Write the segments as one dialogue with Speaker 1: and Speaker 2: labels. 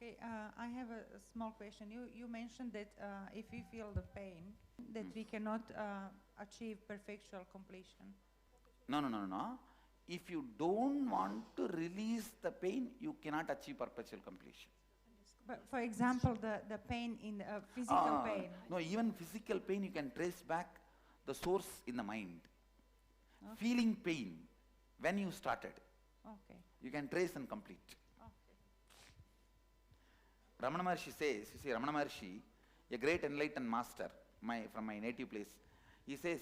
Speaker 1: Okay, I have a small question. You mentioned that if we feel the pain, that we cannot achieve perpetual completion.
Speaker 2: No. If you don't want to release the pain, you cannot achieve perpetual completion.
Speaker 1: But for example, the pain in physical pain.
Speaker 2: No, even physical pain you can trace back the source in the mind.
Speaker 1: Okay.
Speaker 2: Feeling pain when you started.
Speaker 1: Okay.
Speaker 2: You can trace and complete.
Speaker 1: Okay.
Speaker 2: Ramana Maharshi says, you see, Ramana Maharshi, a great enlightened master from my native place, he says,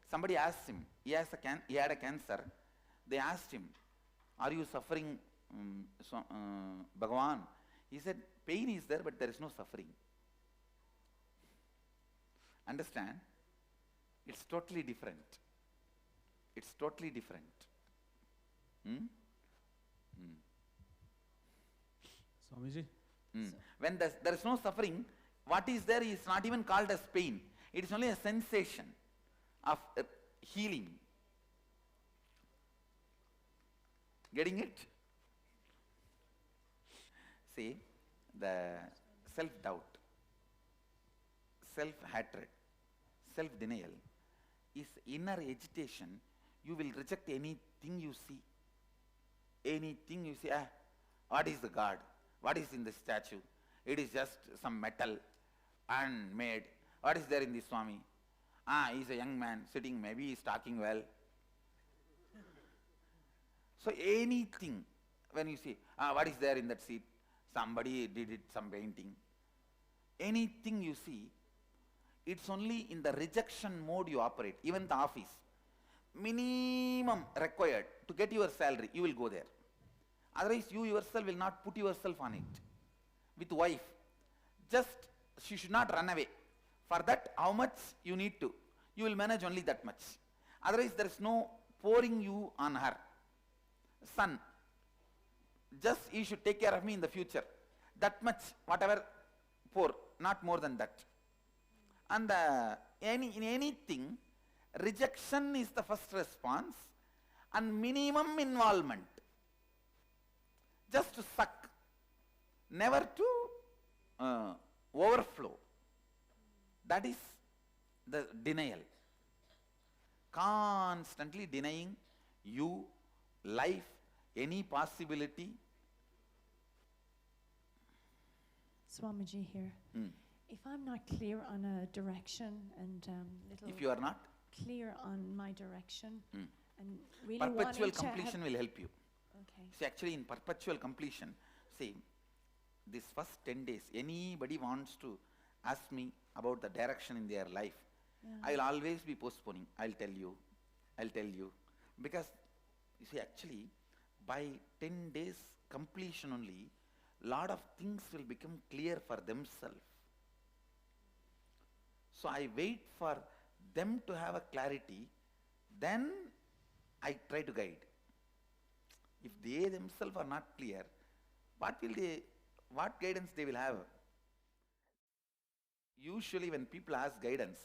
Speaker 2: somebody asked him, he had a cancer, they asked him, are you suffering, Bhagavan? He said, pain is there, but there is no suffering. Understand? It's totally different. It's totally different.
Speaker 3: Swamiji?
Speaker 2: When there is no suffering, what is there is not even called as pain. It is only a sensation of healing. Getting it? See, the self-doubt, self-hatred, self-denial is inner agitation. You will reject anything you see. Anything you see, what is the God? What is in the statue? It is just some metal and made. What is there in this Swami? He is a young man sitting, maybe he is talking well. So anything, when you see, what is there in that seat? Somebody did it, some painting. Anything you see, it's only in the rejection mode you operate. Even the office, minimum required to get your salary, you will go there. Otherwise, you yourself will not put yourself on it. With wife, just she should not run away. For that, how much you need to? You will manage only that much. Otherwise, there is no pouring you on her. Son, just you should take care of me in the future. That much, whatever, pour, not more than that. And in anything, rejection is the first response and minimum involvement. Just to suck, never to overflow. That is the denial. Constantly denying you, life, any possibility.
Speaker 4: Swamiji here. If I'm not clear on a direction and
Speaker 2: if you are not
Speaker 4: clear on my direction and really
Speaker 2: perpetual
Speaker 4: wanting to
Speaker 2: completion will help you.
Speaker 4: Okay.
Speaker 2: See, actually in perpetual completion, see, this first 10 days, anybody wants to ask me about the direction in their life, I will always be postponing. I'll tell you. Because, you see, actually, by 10 days completion only, lot of things will become clear for themselves. So I wait for them to have a clarity, then I try to guide. If they themselves are not clear, what guidance they will have? Usually when people ask guidance,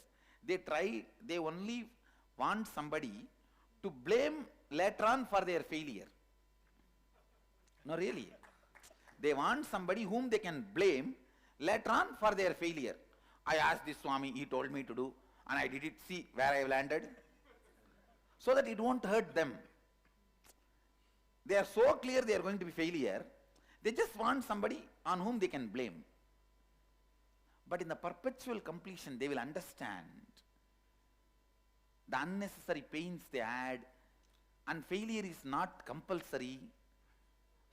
Speaker 2: they only want somebody to blame later on for their failure. No, really. They want somebody whom they can blame later on for their failure. I asked this Swami, he told me to do, and I did it, see where I have landed. So that it won't hurt them. They are so clear they are going to be failure, they just want somebody on whom they can blame. But in the perpetual completion, they will understand the unnecessary pains they had, and failure is not compulsory.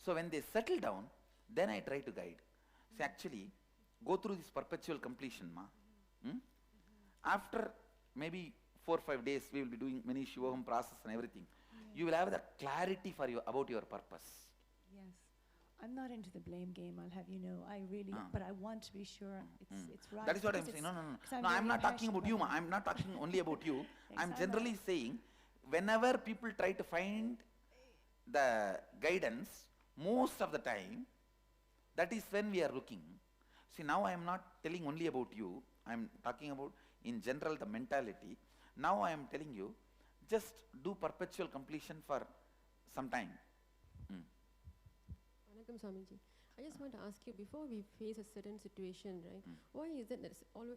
Speaker 2: So when they settle down, then I try to guide. So actually, go through this perpetual completion, ma. After maybe 4 or 5 days, we will be doing many Shivogam process and everything. You will have the clarity for you about your purpose.
Speaker 4: Yes. I'm not into the blame game, I'll have you know. I really, but I want to be sure it's right.
Speaker 2: That is what I'm saying. No, I'm not talking about you, ma. I'm not talking only about you. I'm generally saying, whenever people try to find the guidance, most of the time, that is when we are looking. See, now I am not telling only about you. I am talking about, in general, the mentality. Now I am telling you, just do perpetual completion for some time.
Speaker 5: Vanakkam Swamiji.
Speaker 3: I just want to ask you, before we face a certain situation, right, why is it that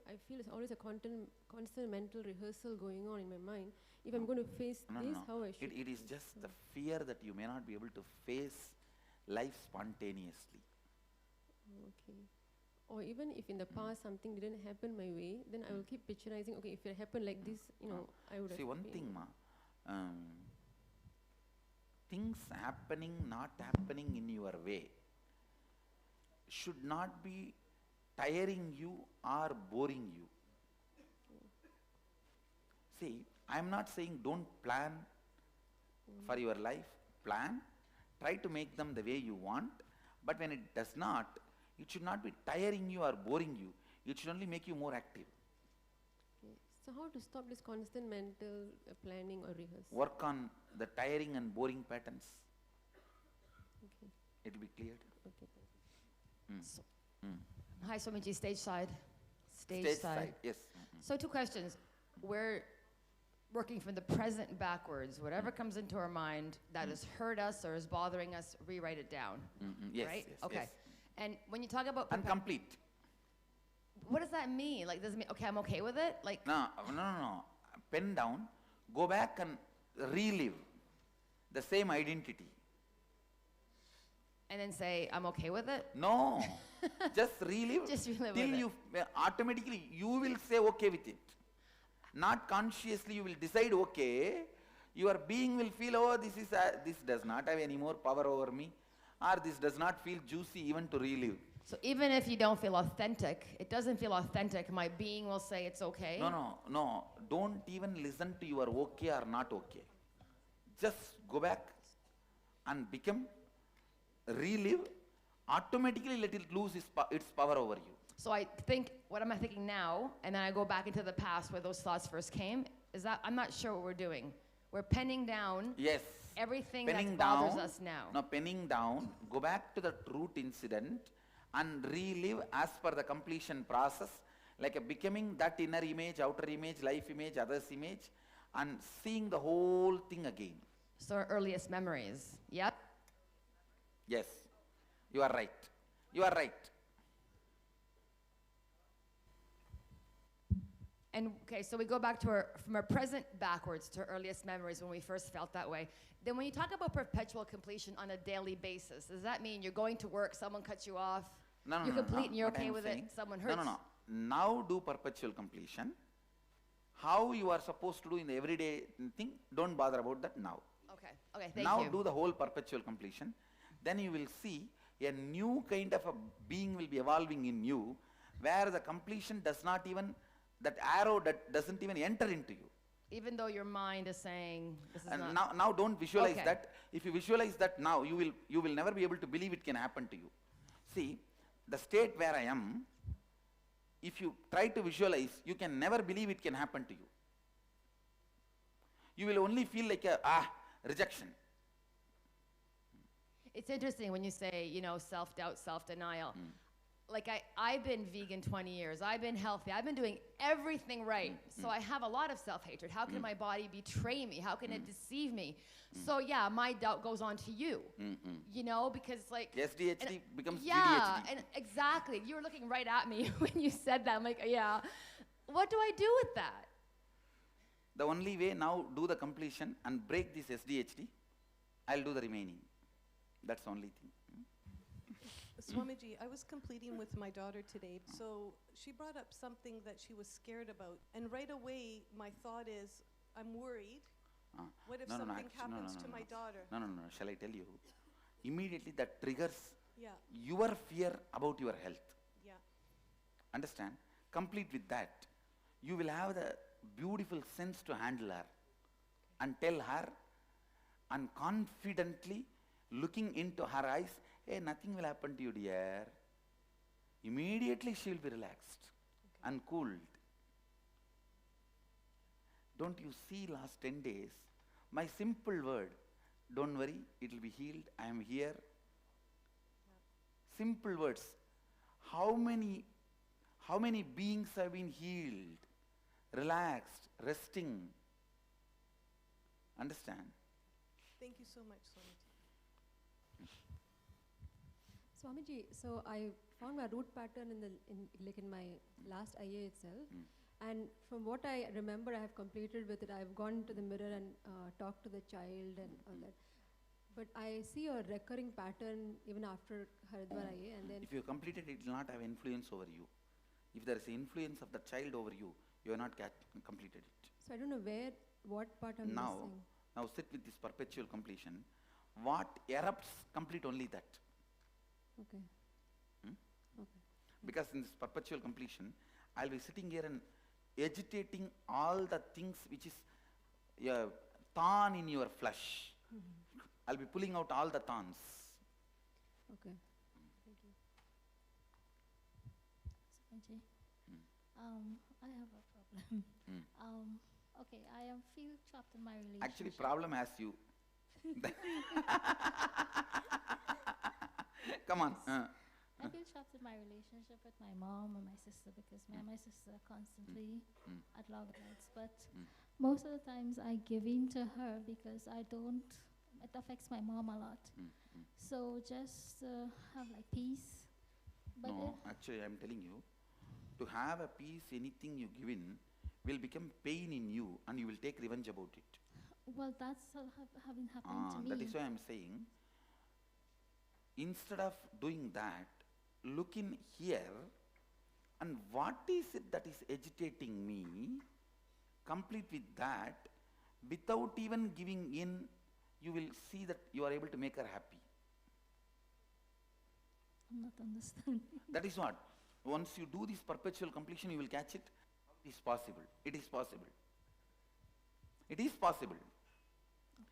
Speaker 3: I feel it's always a constant mental rehearsal going on in my mind? If I'm going to face this, how I should...
Speaker 2: It is just the fear that you may not be able to face life spontaneously.
Speaker 3: Okay. Or even if in the past something didn't happen my way, then I will keep picturizing, okay, if it happened like this, I would have...
Speaker 2: See, one thing, things happening, not happening in your way should not be tiring you or boring you. See, I am not saying don't plan for your life. Plan, try to make them the way you want, but when it does not, it should not be tiring you or boring you. It should only make you more active.
Speaker 3: Okay. So how to stop this constant mental planning or rehearsal?
Speaker 2: Work on the tiring and boring patterns.
Speaker 3: Okay.
Speaker 2: It will be cleared.
Speaker 3: Okay.
Speaker 5: So, hi, Swamiji, stage side.
Speaker 2: Stage side, yes.
Speaker 5: So 2 questions. We're working from the present backwards. Whatever comes into our mind that has hurt us or is bothering us, rewrite it down.
Speaker 2: Yes,
Speaker 5: right?
Speaker 2: yes,
Speaker 5: okay.
Speaker 2: yes.
Speaker 5: And when you talk about
Speaker 2: And complete.
Speaker 5: what does that mean? Like, does it mean, okay, I'm okay with it? Like,
Speaker 2: No. Pen down, go back and relive the same identity.
Speaker 5: and then say, I'm okay with it?
Speaker 2: No, just relive
Speaker 5: Just relive
Speaker 2: till
Speaker 5: with it.
Speaker 2: you automatically you will say okay with it. Not consciously you will decide okay. Your being will feel, oh, this does not have any more power over me, or this does not feel juicy even to relive.
Speaker 5: So even if you don't feel authentic, it doesn't feel authentic, my being will say it's okay?
Speaker 2: No. Don't even listen to your okay or not okay. Just go back and relive, automatically let it lose its power over you.
Speaker 5: So I think, what am I thinking now? And then I go back into the past where those thoughts first came. Is that, I'm not sure what we're doing. We're penning down
Speaker 2: Yes.
Speaker 5: everything
Speaker 2: Penning
Speaker 5: that bothers
Speaker 2: down,
Speaker 5: us now.
Speaker 2: No, penning down, go back to the root incident and relive as per the completion process, like becoming that inner image, outer image, life image, others image, and seeing the whole thing again.
Speaker 5: So our earliest memories. Yep.
Speaker 2: Yes, you are right. You are right.
Speaker 5: And okay, so we go back to from our present backwards to our earliest memories when we first felt that way. Then when you talk about perpetual completion on a daily basis, does that mean you're going to work, someone cuts you off, you complete and you're
Speaker 2: What
Speaker 5: okay
Speaker 2: I'm
Speaker 5: with
Speaker 2: saying,
Speaker 5: it, someone hurts?
Speaker 2: No. Now do perpetual completion. How you are supposed to do in the everyday thing, don't bother about that now.
Speaker 5: Okay, thank you.
Speaker 2: Now do the whole perpetual completion. Then you will see a new kind of a being will be evolving in you, where the completion does not even, that arrow that doesn't even enter into you.
Speaker 5: Even though your mind is saying, this is
Speaker 2: And
Speaker 5: not...
Speaker 2: now don't visualize
Speaker 5: Okay.
Speaker 2: that. If you visualize that now, you will never be able to believe it can happen to you. See, the state where I am, if you try to visualize, you can never believe it can happen to you. You will only feel like rejection.
Speaker 5: It's interesting when you say, self-doubt, self-denial. Like I've been vegan 20 years. I've been healthy. I've been doing everything right. So I have a lot of self-hatred. How can my body betray me? How can it deceive me? So yeah, my doubt goes on to you. Because like...
Speaker 2: SDHD becomes
Speaker 5: yeah,
Speaker 2: GDHD.
Speaker 5: and exactly. You were looking right at me when you said that. I'm like, yeah. What do I do with that?
Speaker 2: The only way now, do the completion and break this SDHD. I'll do the remaining. That's the only thing.
Speaker 6: Swamiji, I was completing with my daughter today, so she brought up something that she was scared about, and right away my thought is, I'm worried. What if something happens to my daughter?
Speaker 2: No. Shall I tell you? Immediately that triggers
Speaker 6: Yeah,
Speaker 2: your fear about your health.
Speaker 6: yeah.
Speaker 2: Understand? Complete with that. You will have the beautiful sense to handle her and tell her, and confidently looking into her eyes, hey, nothing will happen to you, dear. Immediately she will be relaxed and cooled. Don't you see last 10 days, my simple word, don't worry, it will be healed, I am here. Simple words. How many beings have been healed, relaxed, resting? Understand?
Speaker 6: Thank you so much, Swamiji.
Speaker 3: Swamiji, so I found my root pattern in my last IA itself. And from what I remember, I have completed with it. I've gone to the mirror and talked to the child and all that. But I see a recurring pattern even after Haridwar IA. And then
Speaker 2: if you complete it, it will not have influence over you. If there is influence of the child over you, you have not completed it.
Speaker 3: So I don't know what part I'm missing.
Speaker 2: Now sit with this perpetual completion. What erupts, complete only that.
Speaker 3: Okay.
Speaker 2: Okay. Because in this perpetual completion, I'll be sitting here and agitating all the things which is a thorn in your flesh. I'll be pulling out all the thorns.
Speaker 3: Okay. Thank you.
Speaker 7: Swamiji, I have a problem. Okay, I feel trapped in my relationship.
Speaker 2: Actually, problem has you. Come on.
Speaker 7: I feel trapped in my relationship with my mom and my sister because me and my sister are constantly at loggerheads. But most of the times I give in to her because it affects my mom a lot. So just have like peace. But
Speaker 2: no, actually I'm telling you, to have a peace, anything you give in will become pain in you and you will take revenge about it.
Speaker 7: Well, that's having happened to me.
Speaker 2: That is why I'm saying, instead of doing that, look in here and what is it that is agitating me, complete with that, without even giving in, you will see that you are able to make her happy.
Speaker 7: I'm not understanding.
Speaker 2: That is what. Once you do this perpetual completion, you will catch it. It is possible. It is possible. It is possible.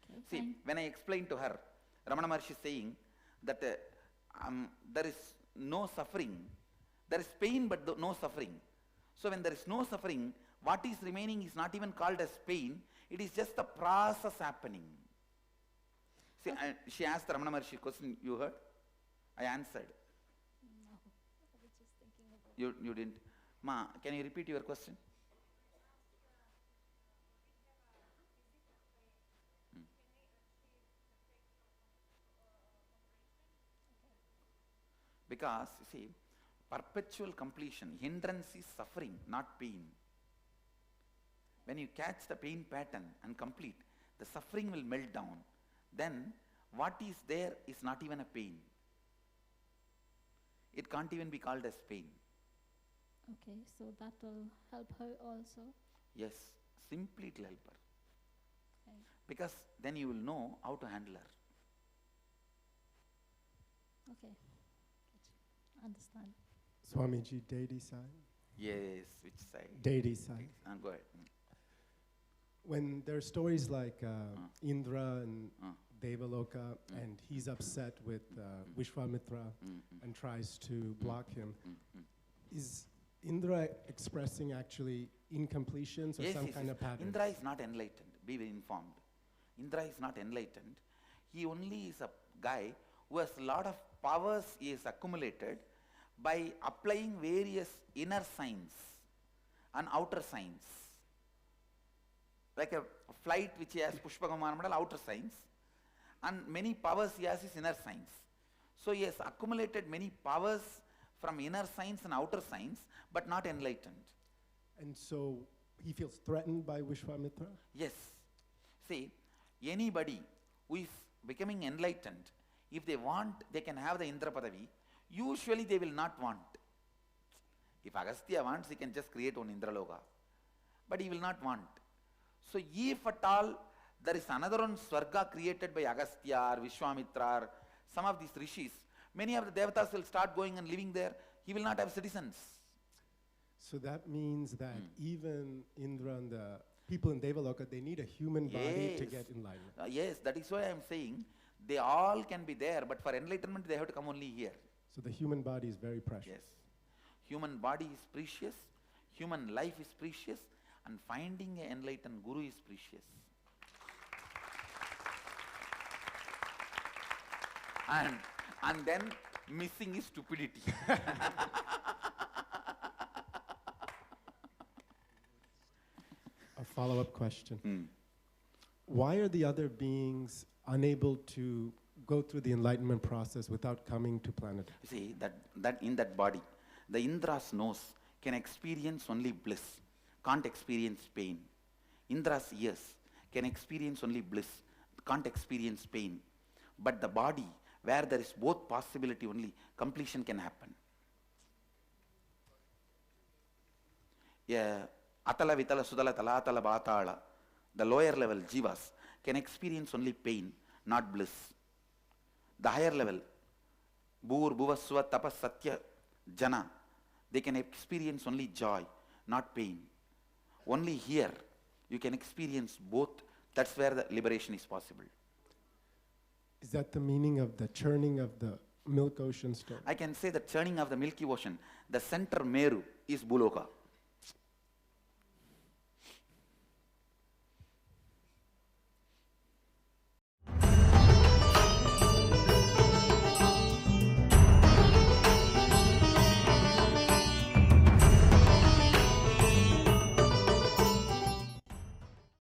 Speaker 7: Okay,
Speaker 2: see,
Speaker 7: fine.
Speaker 2: when I explained to her, Ramana Maharshi is saying that there is no suffering. There is pain but no suffering. So when there is no suffering, what is remaining is not even called as pain. It is just the process happening. See, she asked Ramana Maharshi a question, you heard? I answered.
Speaker 7: No, I was just thinking about
Speaker 2: You didn't. Ma, can you repeat your question? Because, you see, perpetual completion, hindrance is suffering, not pain. When you catch the pain pattern and complete, the suffering will melt down. Then, what is there is not even a pain. It can't even be called as pain.
Speaker 7: Okay, so that will help her also?
Speaker 2: Yes, simply it will help her.
Speaker 7: Okay.
Speaker 2: Because then you will know how to handle her.
Speaker 7: Okay. Understand.
Speaker 8: Swamiji, deity side?
Speaker 2: Yes, which side?
Speaker 8: Deity side.
Speaker 2: Go ahead.
Speaker 8: When there are stories like Indra and Devaloka, and he's upset with Vishwamitra and tries to block him, is Indra expressing actually incompletions or
Speaker 2: yes,
Speaker 8: some
Speaker 2: yes,
Speaker 8: kind of pattern?
Speaker 2: Indra is not enlightened, be very informed. Indra is not enlightened. He only is a guy who has a lot of powers he has accumulated by applying various inner signs and outer signs. Like a flight which he has Pushpagamanamandal, outer signs, and many powers he has is inner signs. So he has accumulated many powers from inner signs and outer signs, but not enlightened.
Speaker 8: And so he feels threatened by Vishwamitra?
Speaker 2: Yes. See, anybody who is becoming enlightened, if they want, they can have the Indra Padavi. Usually they will not want. If Agastya wants, he can just create one Indra Loka. But he will not want. So if at all there is another one Swarga created by Agastya or Vishwamitra or some of these rishis, many of the devatas will start going and living there. He will not have citizens.
Speaker 8: So that means that even Indra and the people in Devaloka, they need a human body to get enlightened.
Speaker 2: Yes, that is why I am saying they all can be there, but for enlightenment they have to come only here.
Speaker 8: So the human body is very precious.
Speaker 2: Yes. Human body is precious, human life is precious, and finding an enlightened guru is precious. And then missing is stupidity.
Speaker 8: A follow-up question. Why are the other beings unable to go through the enlightenment process without coming to planet Earth.
Speaker 2: You see, that in that body, the Indra's nose can experience only bliss, can't experience pain. Indra's ears can experience only bliss, can't experience pain. But the body, where there is both possibility only, completion can happen. Yeah, Atala Vitala Sudala Talatala Bhatala, the lower level jivas can experience only pain, not bliss. The higher level, Bhur, Bhuvasva, Tapas, Satya, Jana, they can experience only joy, not pain. Only here you can experience both. That's where the liberation is possible.
Speaker 8: Is that the meaning of the churning of the milk ocean story?
Speaker 2: I can say the churning of the Milky Ocean, the center Meru is Bhuloka.